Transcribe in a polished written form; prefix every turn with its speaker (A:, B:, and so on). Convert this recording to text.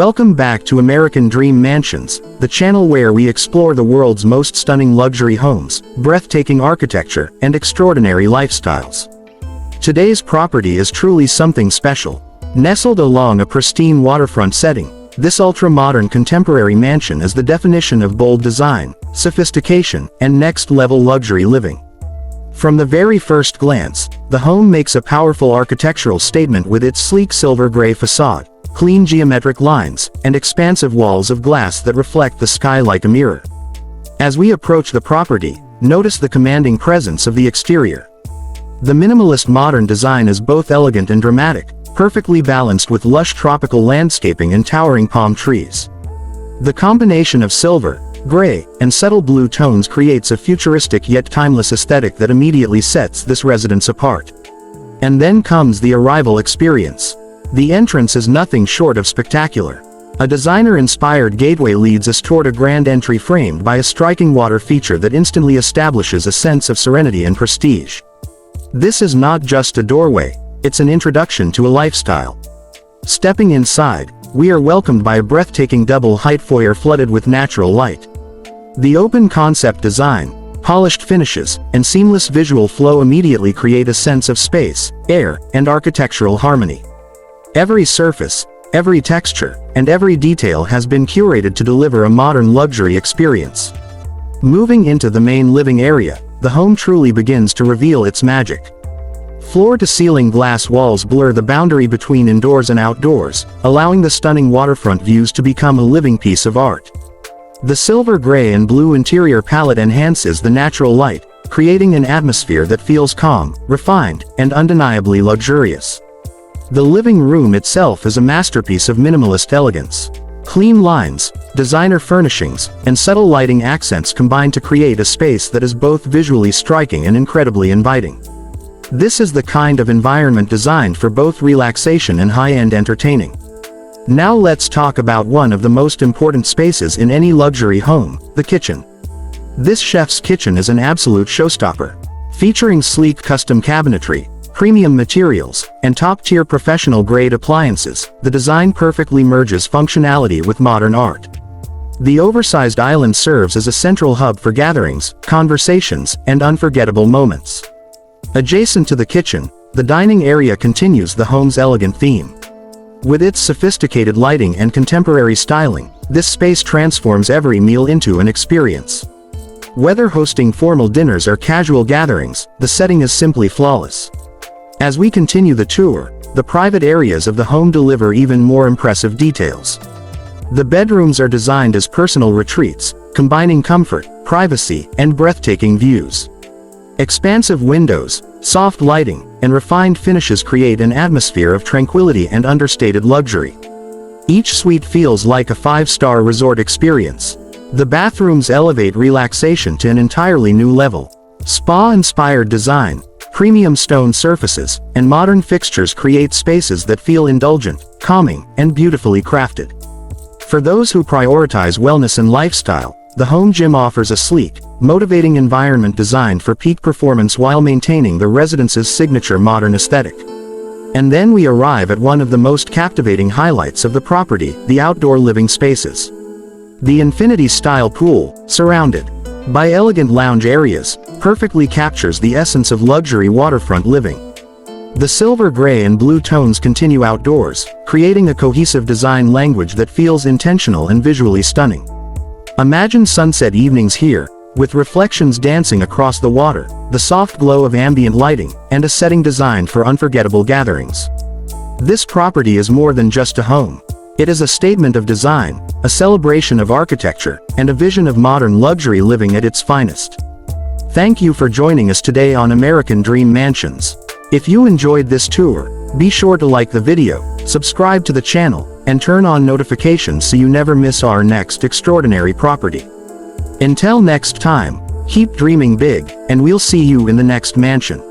A: Welcome back to American Dream Mansions, the channel where we explore the world's most stunning luxury homes, breathtaking architecture, and extraordinary lifestyles. Today's property is truly something special. Nestled along a pristine waterfront setting, this ultra-modern contemporary mansion is the definition of bold design, sophistication, and next-level luxury living. From the very first glance, the home makes a powerful architectural statement with its sleek silver gray facade, clean geometric lines, and expansive walls of glass that reflect the sky like a mirror. As we approach the property, notice the commanding presence of the exterior. The minimalist modern design is both elegant and dramatic, perfectly balanced with lush tropical landscaping and towering palm trees. The combination of silver, gray, and subtle blue tones creates a futuristic yet timeless aesthetic that immediately sets this residence apart. And then comes the arrival experience. The entrance is nothing short of spectacular. A designer-inspired gateway leads us toward a grand entry framed by a striking water feature that instantly establishes a sense of serenity and prestige. This is not just a doorway, it's an introduction to a lifestyle. Stepping inside, we are welcomed by a breathtaking double-height foyer flooded with natural light. The open concept design, polished finishes, and seamless visual flow immediately create a sense of space, air, and architectural harmony. Every surface, every texture, and every detail has been curated to deliver a modern luxury experience. Moving into the main living area, the home truly begins to reveal its magic. Floor-to-ceiling glass walls blur the boundary between indoors and outdoors, allowing the stunning waterfront views to become a living piece of art. The silver gray and blue interior palette enhances the natural light, creating an atmosphere that feels calm, refined, and undeniably luxurious. The living room itself is a masterpiece of minimalist elegance. Clean lines, designer furnishings, and subtle lighting accents combine to create a space that is both visually striking and incredibly inviting. This is the kind of environment designed for both relaxation and high-end entertaining. Now let's talk about one of the most important spaces in any luxury home, the kitchen. This chef's kitchen is an absolute showstopper. Featuring sleek custom cabinetry, premium materials, and top-tier professional-grade appliances, the design perfectly merges functionality with modern art. The oversized island serves as a central hub for gatherings, conversations, and unforgettable moments. Adjacent to the kitchen, the dining area continues the home's elegant theme. With its sophisticated lighting and contemporary styling, this space transforms every meal into an experience. Whether hosting formal dinners or casual gatherings, the setting is simply flawless. As we continue the tour, the private areas of the home deliver even more impressive details. The bedrooms are designed as personal retreats, combining comfort, privacy, and breathtaking views. Expansive windows, soft lighting, and refined finishes create an atmosphere of tranquility and understated luxury. Each suite feels like a five-star resort experience. The bathrooms elevate relaxation to an entirely new level. Spa-inspired design, premium stone surfaces, and modern fixtures create spaces that feel indulgent, calming, and beautifully crafted. For those who prioritize wellness and lifestyle, the home gym offers a sleek, motivating environment designed for peak performance while maintaining the residence's signature modern aesthetic. And then we arrive at one of the most captivating highlights of the property, the outdoor living spaces. The infinity-style pool, surrounded by elegant lounge areas, perfectly captures the essence of luxury waterfront living. The silver gray and blue tones continue outdoors, creating a cohesive design language that feels intentional and visually stunning. Imagine sunset evenings here, with reflections dancing across the water, the soft glow of ambient lighting, and a setting designed for unforgettable gatherings. This property is more than just a home. It is a statement of design, a celebration of architecture, and a vision of modern luxury living at its finest. Thank you for joining us today on American Dream Mansions. If you enjoyed this tour, be sure to like the video, subscribe to the channel, and turn on notifications so you never miss our next extraordinary property. Until next time, keep dreaming big, and we'll see you in the next mansion.